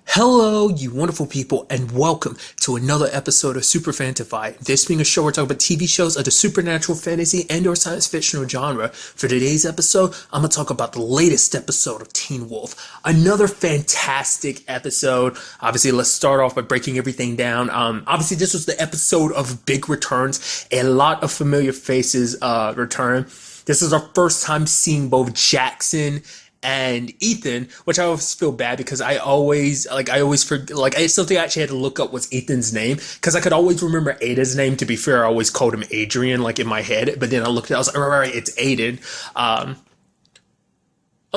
Hello, you wonderful people, and welcome to another episode of Super-Fanta-Fi. This being a show where we talk about TV shows of the supernatural, fantasy, and/or science fictional genre. For today's episode, I'm gonna talk about the latest episode of Teen Wolf. Another fantastic episode. Obviously, let's start off by breaking everything down. Obviously, this was the episode of big returns. A lot of familiar faces return. This is our first time seeing both Jackson and Ethan, which I always feel bad because I always forget, it's something I actually had to look up was Ethan's name because I could always remember Ada's name. To be fair, I always called him Adrian, like in my head, but then I looked at it, I was like, right, it's Aiden.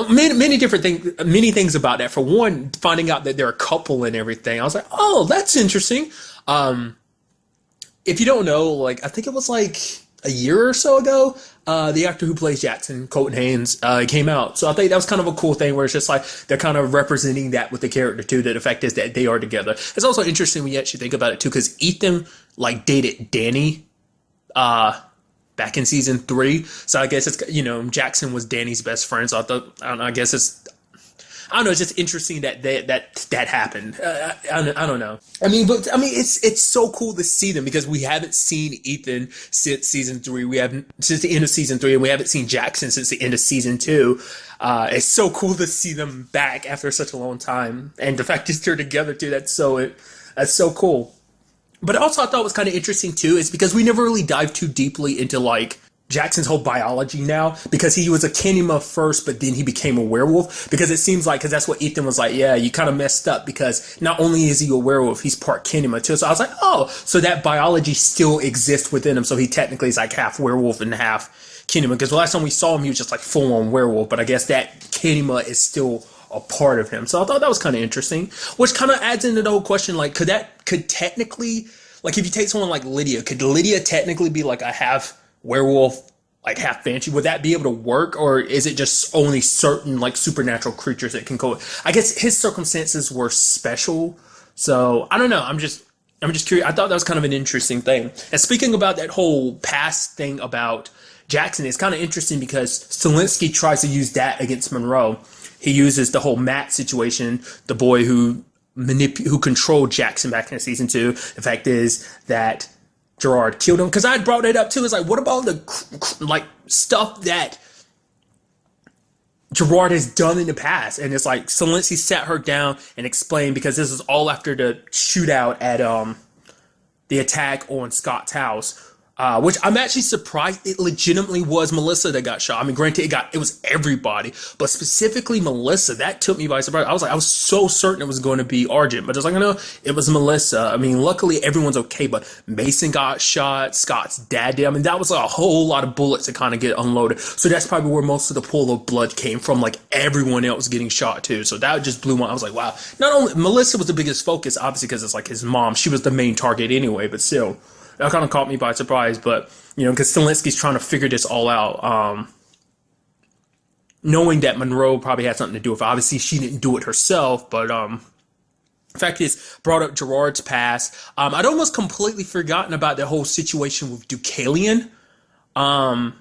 Many different things, many things about that. For one, finding out that they're a couple and everything, I was like, oh, that's interesting. If you don't know, like, I think it was like a year or so ago, the actor who plays Jackson, Colton Haynes, came out. So I think that was kind of a cool thing where it's just like they're kind of representing that with the character too. That the fact is that they are together. It's also interesting when you actually think about it too, because Ethan like dated Danny back in season 3. So I guess it's, Jackson was Danny's best friend. So I don't know, I don't know. It's just interesting that that happened. I don't know. It's so cool to see them because we haven't seen Ethan since season 3. We haven't since the end of season 3, and we haven't seen Jackson since the end of season 2. It's so cool to see them back after such a long time, and the fact that they're together too. That's so cool. But also, I thought was kind of interesting too, is because we never really dived too deeply into like Jackson's whole biology now, because he was a Kenema first, but then he became a werewolf. Because it seems like, because that's what Ethan was like, yeah, you kind of messed up because not only is he a werewolf, he's part Kenema too. So I was like, oh, so that biology still exists within him. So he technically is like half werewolf and half Kenema. Because the last time we saw him, he was just like full on werewolf. But I guess that Kenema is still a part of him. So I thought that was kind of interesting, which kind of adds into the whole question, like, could technically, like, if you take someone like Lydia, could Lydia technically be like a half werewolf, like half banshee? Would that be able to work, or is it just only certain like supernatural creatures that can go? I guess his circumstances were special, so I don't know. I'm just curious. I thought that was kind of an interesting thing. And speaking about that whole past thing about Jackson, it's kind of interesting because Stilinski tries to use that against Monroe. He uses the whole Matt situation, the boy who controlled Jackson back in season 2. The fact is that Gerard killed him, because I had brought it up too. It's like, what about the like stuff that Gerard has done in the past? And it's like Stilinski sat her down and explained, because this is all after the shootout at the attack on Scott's house. Which I'm actually surprised it legitimately was Melissa that got shot. I mean, granted, it was everybody, but specifically Melissa. That took me by surprise. I was so certain it was going to be Argent, but I was like, no, it was Melissa. I mean, luckily everyone's okay, but Mason got shot, Scott's dad did. I mean, that was like a whole lot of bullets to kind of get unloaded. So that's probably where most of the pool of blood came from, like everyone else getting shot too. So that just blew my, I was like, wow. Not only Melissa was the biggest focus, obviously, because it's like his mom. She was the main target anyway, but still. That kind of caught me by surprise, but, because Stilinski's trying to figure this all out, knowing that Monroe probably had something to do with it. Obviously, she didn't do it herself, but, the fact is, brought up Gerard's past. I'd almost completely forgotten about the whole situation with Deucalion, until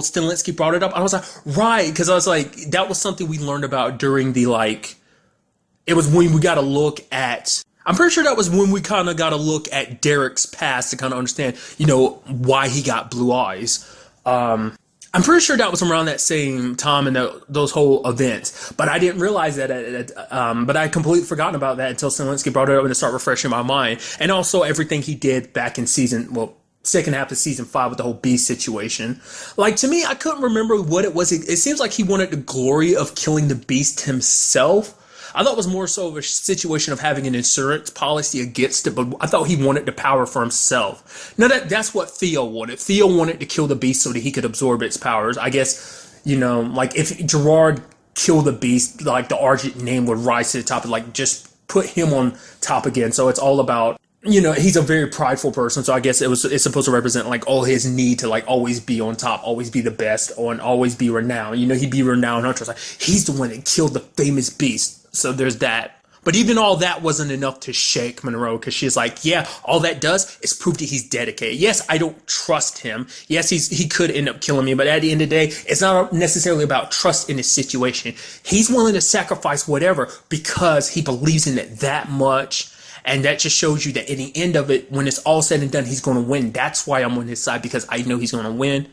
Stilinski brought it up. I was like, right, because I was like, that was something we learned about during the, like, it was when we got to look at, I'm pretty sure that was when we kind of got a look at Derek's past to kind of understand, why he got blue eyes. I'm pretty sure that was around that same time and those whole events, but I didn't realize that. But I completely forgotten about that until Stilinski brought it up and it started refreshing my mind. And also everything he did back in second half of season 5 with the whole Beast situation. Like, to me, I couldn't remember what it was. It seems like he wanted the glory of killing the Beast himself. I thought it was more so of a situation of having an insurance policy against it, but I thought he wanted the power for himself. Now, that's what Theo wanted. Theo wanted to kill the Beast so that he could absorb its powers. I guess, like, if Gerard killed the Beast, like, the Argent name would rise to the top and, like, just put him on top again. So it's all about, he's a very prideful person, so I guess it's supposed to represent, like, all his need to, like, always be on top, always be the best, and always be renowned. He'd be renowned hunter. Like, he's the one that killed the famous Beast. So there's that. But even all that wasn't enough to shake Monroe, because she's like, yeah, all that does is prove that he's dedicated. Yes, I don't trust him. Yes, he could end up killing me, but at the end of the day, it's not necessarily about trust in this situation. He's willing to sacrifice whatever because he believes in it that much. And that just shows you that at the end of it, when it's all said and done, he's going to win. That's why I'm on his side, because I know he's going to win.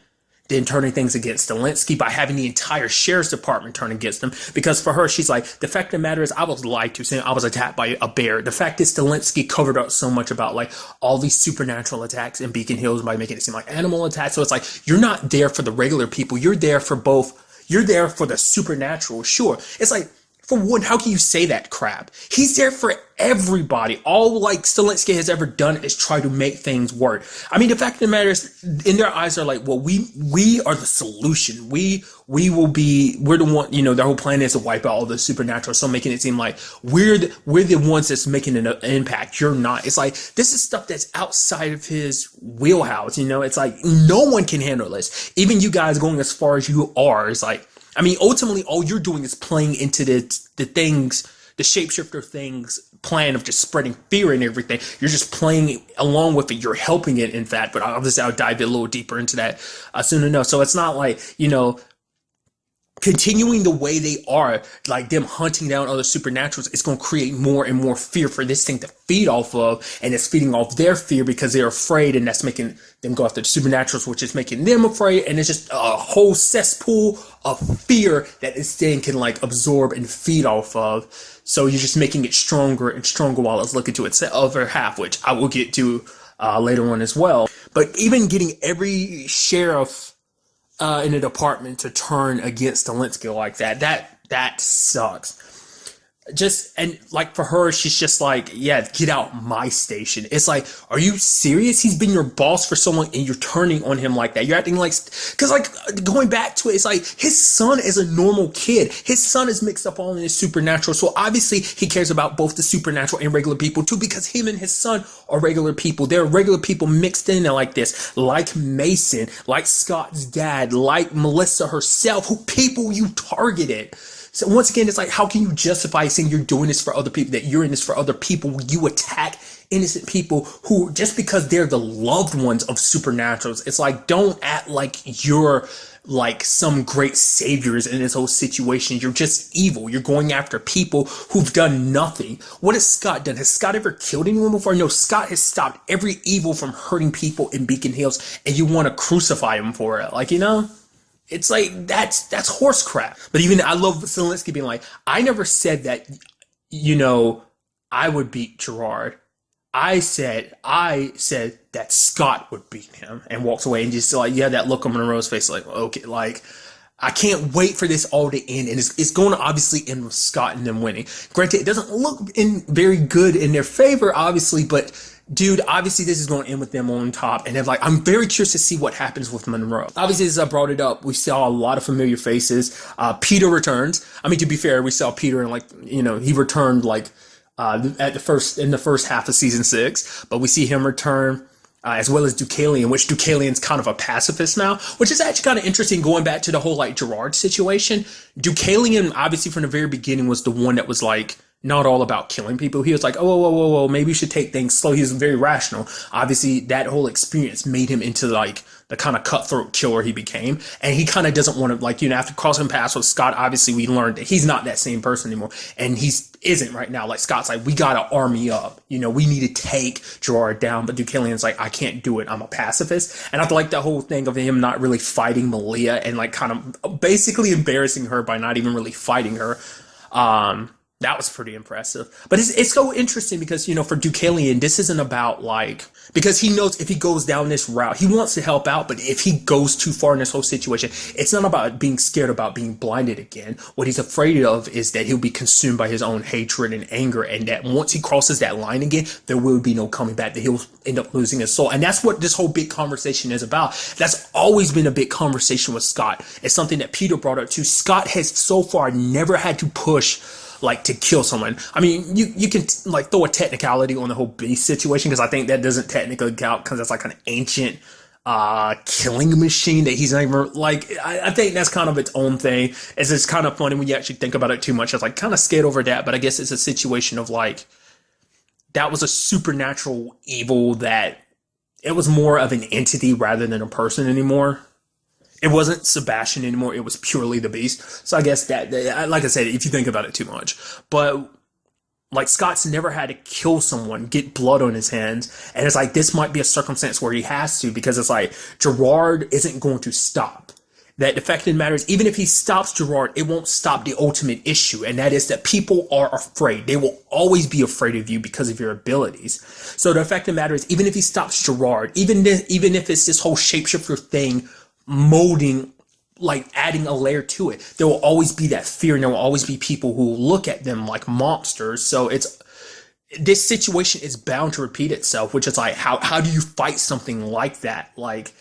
Then turning things against Zelensky by having the entire sheriff's department turn against him. Because for her, she's like, the fact of the matter is, I was lied to, saying I was attacked by a bear. The fact is, Zelensky covered up so much about like all these supernatural attacks in Beacon Hills by making it seem like animal attacks. So it's like, you're not there for the regular people. You're there for both. You're there for the supernatural. Sure. It's like, for one, how can you say that crap? He's there for everybody. All like Zelensky has ever done is try to make things work. I mean, the fact of the matter is, in their eyes, they're like, well, we are the solution. We're the one, you know, their whole plan is to wipe out all the supernatural. So making it seem like we're the ones that's making an impact. You're not. It's like, this is stuff that's outside of his wheelhouse. You know, it's like, no one can handle this. Even you guys going as far as you are, it's like, I mean, ultimately, all you're doing is playing into the things, the shapeshifter things plan of just spreading fear and everything. You're just playing along with it. You're helping it, in fact. But obviously, I'll dive a little deeper into that soon enough. So it's not like, you know, continuing the way they are, like them hunting down other supernaturals, it's going to create more and more fear for this thing to feed off of, and it's feeding off their fear because they're afraid, and that's making them go after the supernaturals, which is making them afraid, and it's just a whole cesspool of fear that this thing can like absorb and feed off of. So you're just making it stronger and stronger while it's looking to its other half, which I will get to later on as well. But even getting every sheriff in a department to turn against Zelensky like that sucks. Just, and like for her, she's just like, yeah, get out my station. It's like, are you serious? He's been your boss for so long and you're turning on him like that. You're acting like, because like going back to it, it's like his son is a normal kid. His son is mixed up all in his supernatural. So obviously he cares about both the supernatural and regular people too, because him and his son are regular people. They're regular people mixed in there like this, like Mason, like Scott's dad, like Melissa herself, who people you targeted. So once again, it's like, how can you justify saying you're doing this for other people, that you're in this for other people, when you attack innocent people who, just because they're the loved ones of supernaturals? It's like, don't act like you're like some great saviors in this whole situation. You're just evil. You're going after people who've done nothing. What has Scott done? Has Scott ever killed anyone before? No, Scott has stopped every evil from hurting people in Beacon Hills, and you want to crucify him for it. Like, you know? It's like, that's horse crap. But even, I love Zelensky being like, I never said that, you know, I would beat Gerard. I said that Scott would beat him, and walks away, and just like, you have that look on Monroe's face, like, okay, like, I can't wait for this all to end. And it's going to obviously end with Scott and them winning. Granted, it doesn't look very good in their favor, obviously, but dude, obviously this is going to end with them on top. And then, like, I'm very curious to see what happens with Monroe. Obviously, as I brought it up, we saw a lot of familiar faces. Peter returns. I mean, to be fair, we saw Peter, and like, you know, he returned like in the first half of season 6, but we see him return. As well as Deucalion, which Deucalion's kind of a pacifist now, which is actually kind of interesting, going back to the whole like Gerard situation. Deucalion, obviously from the very beginning, was the one that was like not all about killing people. He was like, oh, whoa, maybe you should take things slow. He was very rational. Obviously, that whole experience made him into like the kind of cutthroat killer he became. And he kind of doesn't want to, like, you know, after crossing paths with Scott, obviously we learned that he's not that same person anymore. And isn't right now. Like, Scott's like, we gotta army up. You know, we need to take Gerard down. But Deucalion's like, I can't do it. I'm a pacifist. And I like the whole thing of him not really fighting Malia, and like kind of basically embarrassing her by not even really fighting her. That was pretty impressive. But it's so interesting because, you know, for Deucalion, this isn't about like, because he knows if he goes down this route, he wants to help out, but if he goes too far in this whole situation, it's not about being scared about being blinded again. What he's afraid of is that he'll be consumed by his own hatred and anger, and that once he crosses that line again, there will be no coming back, that he'll end up losing his soul. And that's what this whole big conversation is about. That's always been a big conversation with Scott. It's something that Peter brought up too. Scott has so far never had to push like to kill someone. I mean, you can like throw a technicality on the whole beast situation, because I think that doesn't technically count, because that's like an ancient killing machine that he's not even like. I think that's kind of its own thing. It's kind of funny when you actually think about it too much. I was like kind of scared over that, but I guess it's a situation of like that was a supernatural evil that it was more of an entity rather than a person anymore. It wasn't Sebastian anymore. It was purely the beast. So I guess that, like I said, if you think about it too much, but like Scott's never had to kill someone, get blood on his hands, and it's like this might be a circumstance where he has to because it's like Gerard isn't going to stop. That the fact of the matter is, even if he stops Gerard, it won't stop the ultimate issue, and that is that people are afraid. They will always be afraid of you because of your abilities. So the fact of the matter is, even if he stops Gerard, even if it's this whole shapeshifter thing molding, like adding a layer to it, there will always be that fear, and there will always be people who look at them like monsters. So this situation is bound to repeat itself, which is like, how do you fight something like that? Like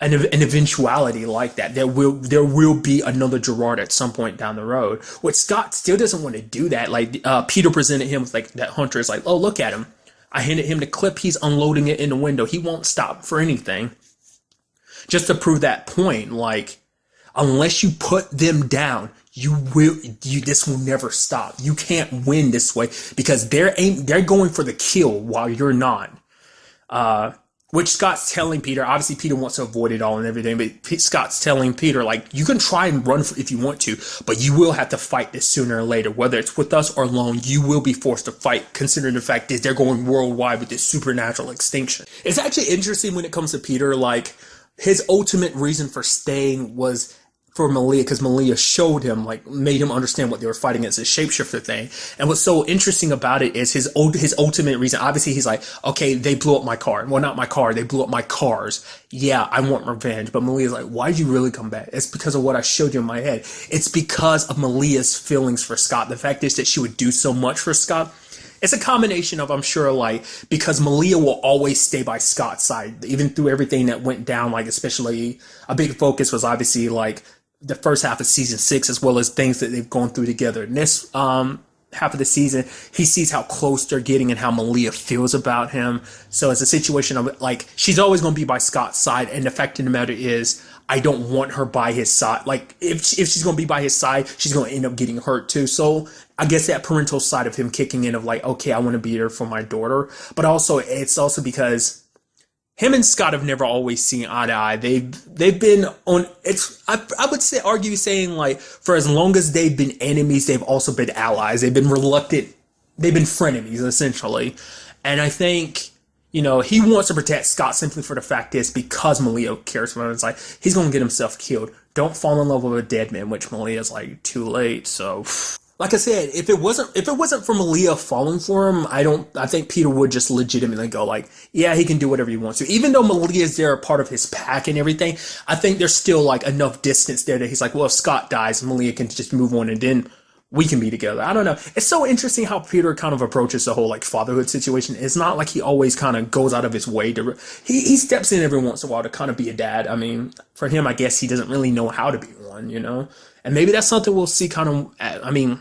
an eventuality like that. There will be another Gerard at some point down the road. Which Scott still doesn't want to do that. Like Peter presented him with like that hunter is like, oh, look at him. I handed him the clip. He's unloading it in the window. He won't stop for anything. Just to prove that point, like, unless you put them down, this will never stop. You can't win this way because they're going for the kill while you're not. Which Scott's telling Peter, obviously Peter wants to avoid it all and everything, but Scott's telling Peter, like, you can try and run if you want to, but you will have to fight this sooner or later. Whether it's with us or alone, you will be forced to fight, considering the fact that they're going worldwide with this supernatural extinction. It's actually interesting when it comes to Peter, like, his ultimate reason for staying was for Malia, because Malia showed him, like, made him understand what they were fighting against, this shapeshifter thing. And what's so interesting about it is his ultimate reason. Obviously, he's like, okay, they blew up my car. Well, not my car. They blew up my cars. Yeah, I want revenge. But Malia's like, why did you really come back? It's because of what I showed you in my head. It's because of Malia's feelings for Scott. The fact is that she would do so much for Scott. It's a combination of, I'm sure, like, because Malia will always stay by Scott's side, even through everything that went down, like, especially a big focus was obviously, like, the first half of season 6, as well as things that they've gone through together. In this half of the season, he sees how close they're getting and how Malia feels about him. So it's a situation of, like, she's always going to be by Scott's side, and the fact of the matter is, I don't want her by his side. Like, if she's going to be by his side, she's going to end up getting hurt too. So I guess that parental side of him kicking in of like, okay, I want to be there for my daughter. But also, it's also because him and Scott have never always seen eye to eye. They've been on, I would say, argue saying, like, for as long as they've been enemies, they've also been allies. They've been reluctant. They've been frenemies, essentially. And I think, you know, he wants to protect Scott simply for the fact is because Malia cares for him. It's like, he's going to get himself killed. Don't fall in love with a dead man, which Malia's like, too late. So, like I said, if it wasn't for Malia falling for him, I think Peter would just legitimately go like, yeah, he can do whatever he wants to. Even though Malia is there a part of his pack and everything, I think there's still like enough distance there that he's like, well, if Scott dies, Malia can just move on and then we can be together. I don't know. It's so interesting how Peter kind of approaches the whole like fatherhood situation. It's not like he always kind of goes out of his way to, he steps in every once in a while to kind of be a dad. I mean, for him, I guess he doesn't really know how to be one, you know? And maybe that's something we'll see kind of, I mean,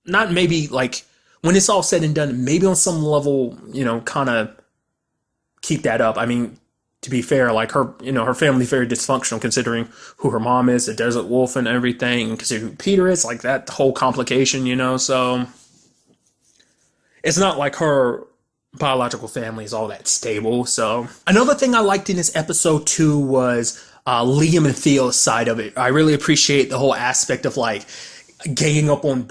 not maybe like when it's all said and done, maybe on some level, you know, kind of keep that up. I mean, to be fair, like her, you know, her family's very dysfunctional considering who her mom is, the Desert Wolf and everything, and considering who Peter is, like that whole complication, you know, so it's not like her biological family is all that stable. So another thing I liked in this episode too was Liam and Theo's side of it. I really appreciate the whole aspect of like ganging up on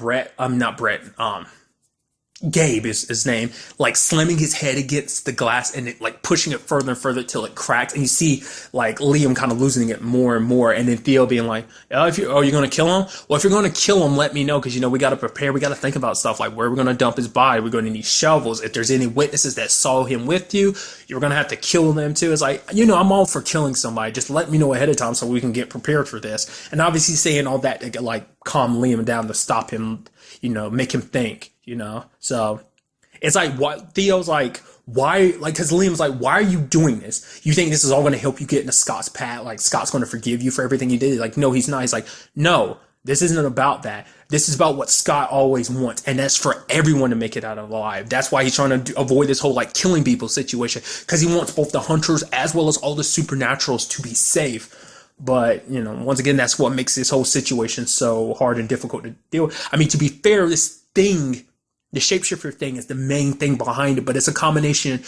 Gabe is his name, like slamming his head against the glass and it, like pushing it further and further till it cracks. And you see like Liam kind of losing it more and more. And then Theo being like, oh, are you going to kill him? Well, if you're going to kill him, let me know. Cause you know, we got to prepare. We got to think about stuff like where we're going to dump his body. We're going to need shovels. If there's any witnesses that saw him with you, you're going to have to kill them too. It's like, you know, I'm all for killing somebody. Just let me know ahead of time so we can get prepared for this. And obviously saying all that to like calm Liam down to stop him, you know, make him think. You know, so it's like what Theo's like, why? Like, because Liam's like, why are you doing this? You think this is all going to help you get into Scott's path? Like, Scott's going to forgive you for everything you did? Like, no, he's not. He's like, no, This isn't about that. This is about what Scott always wants, and that's for everyone to make it out alive. That's why he's trying to avoid this whole like killing people situation, because he wants both the hunters as well as all the supernaturals to be safe. But, once again, that's what makes this whole situation so hard and difficult to deal with. I mean, to be fair, this thing, the shapeshifter thing, is the main thing behind it, but it's a combination.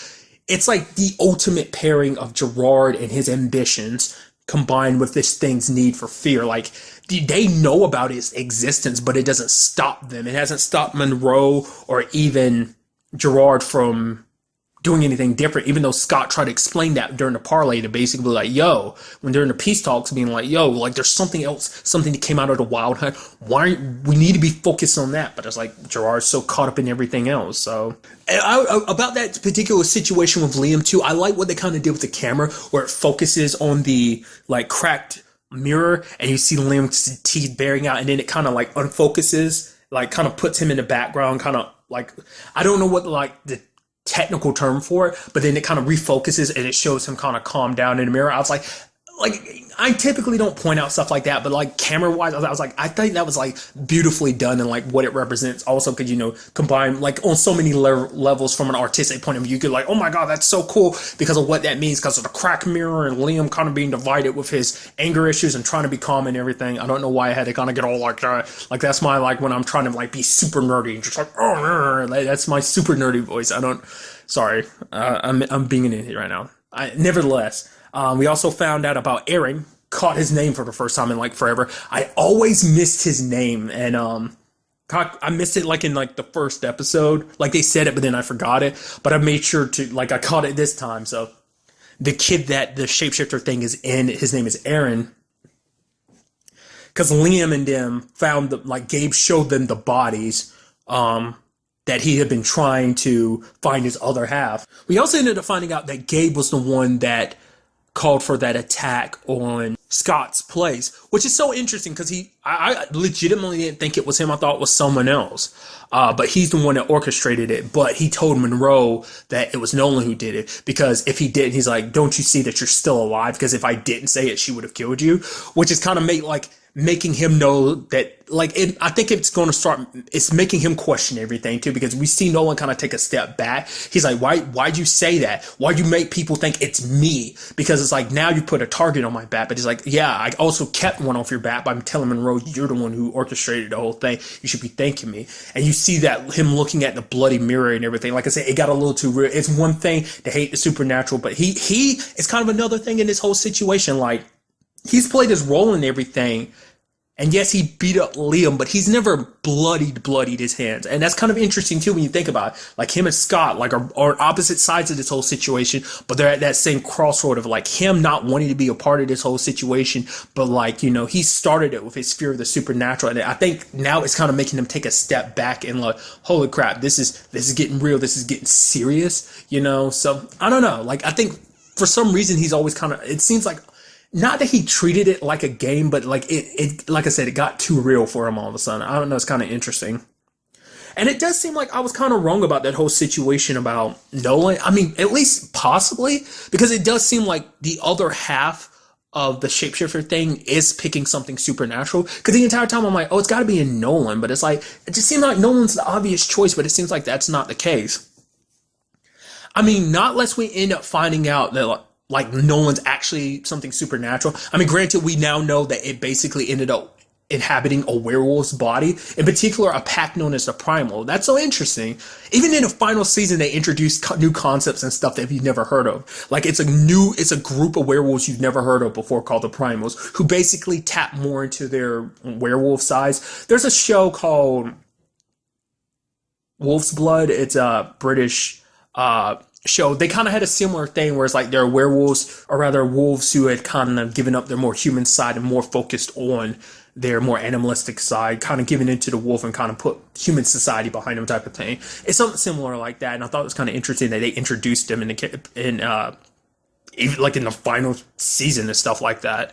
It's like the ultimate pairing of Gerard and his ambitions combined with this thing's need for fear. Like, they know about its existence, but it doesn't stop them. It hasn't stopped Monroe or even Gerard from doing anything different, even though Scott tried to explain that during the parlay to basically like, yo, when during the peace talks, being like, yo, like there's something else, something that came out of the wild hunt. We need to be focused on that. But it's like Gerard's so caught up in everything else. So about that particular situation with Liam too, I like what they kind of did with the camera, where it focuses on the like cracked mirror and you see Liam's teeth bearing out, and then it kind of like unfocuses, like kind of puts him in the background, kind of like, I don't know what like the technical term for it, but then it kind of refocuses and it shows him kind of calm down in the mirror. I was like I typically don't point out stuff like that, but like camera wise, I was like, I think that was like beautifully done, and like what it represents also could, combine like on so many levels from an artistic point of view. You could like, oh my God, that's so cool because of what that means, because of the crack mirror and Liam kind of being divided with his anger issues and trying to be calm and everything. I don't know why I had to kind of get all like that's my, like when I'm trying to like be super nerdy and just like, oh, that's my super nerdy voice. Sorry, I'm being an idiot right now. Nevertheless, we also found out about Aaron, caught his name for the first time in like forever. I always missed his name, and I missed it like in like the first episode. Like they said it, but then I forgot it. But I made sure to, like, I caught it this time. So the kid that the shapeshifter thing is in, his name is Aaron. Because Liam and them found like Gabe showed them the bodies that he had been trying to find his other half. We also ended up finding out that Gabe was the one that called for that attack on Scott's place, which is so interesting because I legitimately didn't think it was him. I thought it was someone else. But he's the one that orchestrated it. But he told Monroe that it was Nolan who did it, because if he didn't, he's like, don't you see that you're still alive? Because if I didn't say it, she would have killed you, which is kind of making him know that, like, I think it's making him question everything too, because we see Nolan kind of take a step back. He's like, why'd you say that? Why'd you make people think it's me? Because it's like, now you put a target on my back. But he's like, yeah, I also kept one off your back by telling Monroe you're the one who orchestrated the whole thing. You should be thanking me. And you see that him looking at the bloody mirror and everything. Like I said, it got a little too real. It's one thing to hate the supernatural, but he is kind of another thing in this whole situation. Like, he's played his role in everything. And yes, he beat up Liam, but he's never bloodied his hands. And that's kind of interesting too when you think about it. Like, him and Scott are opposite sides of this whole situation, but they're at that same crossroad of like him not wanting to be a part of this whole situation, but like, he started it with his fear of the supernatural. And I think now it's kind of making him take a step back and like, holy crap, this is getting real. This is getting serious, So I don't know. Like, I think for some reason he's always kind of, it seems like, not that he treated it like a game, but like it like I said, it got too real for him all of a sudden. I don't know, it's kind of interesting. And it does seem like I was kind of wrong about that whole situation about Nolan. I mean, at least possibly, because it does seem like the other half of the shapeshifter thing is picking something supernatural. Because the entire time I'm like, oh, it's got to be in Nolan. But it's like, it just seems like Nolan's the obvious choice, but it seems like that's not the case. I mean, not unless we end up finding out that like Nolan's actually something supernatural. I mean, granted, we now know that it basically ended up inhabiting a werewolf's body, in particular a pack known as the Primal. That's so interesting. Even in the final season, they introduced new concepts and stuff that you've never heard of. Like, it's a group of werewolves you've never heard of before called the Primals, who basically tap more into their werewolf size. There's a show called Wolf's Blood. It's a British show. They kind of had a similar thing where it's like they're werewolves, or rather wolves who had kind of given up their more human side and more focused on their more animalistic side, kind of giving into the wolf and kind of put human society behind them, type of thing. It's something similar like that, and I thought it was kind of interesting that they introduced them even like in the final season and stuff like that.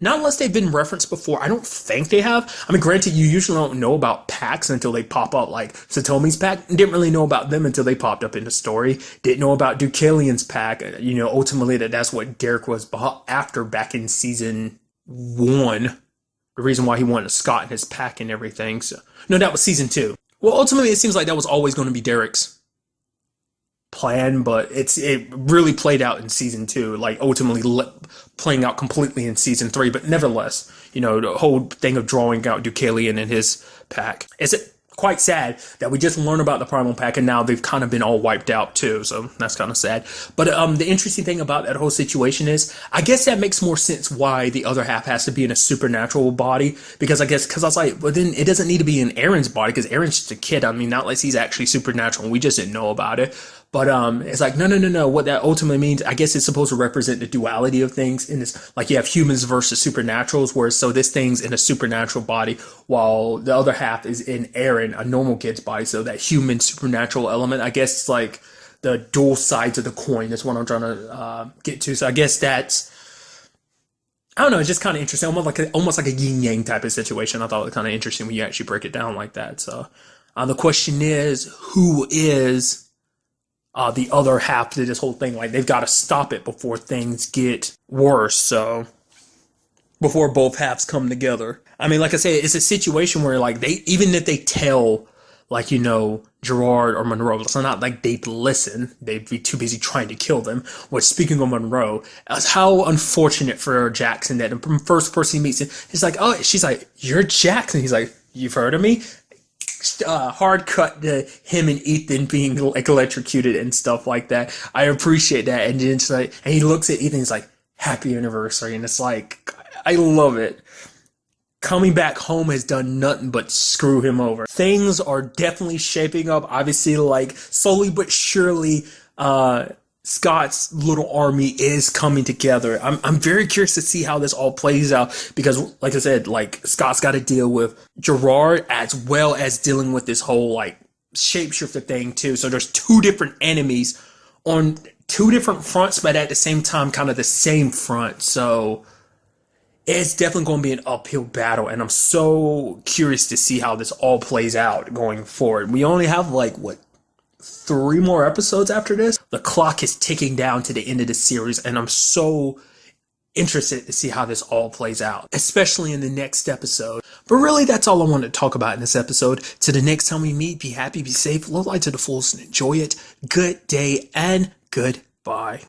Not unless they've been referenced before. I don't think they have. I mean, granted, you usually don't know about packs until they pop up. Like, Satomi's pack, didn't really know about them until they popped up in the story. Didn't know about Deucalion's pack. Ultimately, that's what Derek was after back in season 1. the reason why he wanted Scott in his pack and everything. So no, that was season 2. Well, ultimately, it seems like that was always going to be Derek's plan, but it really played out in season 2, like ultimately playing out completely in season 3. But nevertheless, you know, the whole thing of drawing out Deucalion and his pack. It's quite sad that we just learned about the Primal Pack and now they've kind of been all wiped out too, so that's kind of sad. But the interesting thing about that whole situation is, I guess that makes more sense why the other half has to be in a supernatural body, because I was like, well, then it doesn't need to be in Aaron's body, because Aaron's just a kid. I mean, not like he's actually supernatural and we just didn't know about it. But it's like, no. What that ultimately means, I guess it's supposed to represent the duality of things. And it's like you have humans versus supernaturals, where so this thing's in a supernatural body, while the other half is in Aaron, a normal kid's body. So that human supernatural element, I guess it's like the dual sides of the coin. That's what I'm trying to get to. So I guess that's, I don't know, it's just kind of interesting. Almost like a yin yang type of situation. I thought it was kind of interesting when you actually break it down like that. So the question is, who is the other half to this whole thing? Like, they've got to stop it before things get worse. So before both halves come together. I mean, like I said, it's a situation where, like, even if they tell, like, you know, Gerard or Monroe, it's not like they'd listen. They'd be too busy trying to kill them. Which, speaking of Monroe, how unfortunate for Jackson that the first person he meets, he's like, oh, she's like, you're Jackson. He's like, you've heard of me? Hard cut to him and Ethan being like electrocuted and stuff like that. I appreciate that. And then it's like, and he looks at Ethan, he's like, happy anniversary. And it's like, I love it. Coming back home has done nothing but screw him over. Things are definitely shaping up. Obviously, like, slowly but surely, Scott's little army is coming together. I'm very curious to see how this all plays out, because, like I said, like, Scott's got to deal with Gerard as well as dealing with this whole, like, shapeshifter thing too. So there's 2 different enemies on 2 different fronts, but at the same time, kind of the same front. So it's definitely going to be an uphill battle, and I'm so curious to see how this all plays out going forward. We only have, like, 3 more episodes after this. The clock is ticking down to the end of the series, and I'm so interested to see how this all plays out, especially in the next episode. But really, that's all I wanted to talk about in this episode. To the next time we meet, be happy, be safe, live life to the fullest, and enjoy it. Good day and goodbye.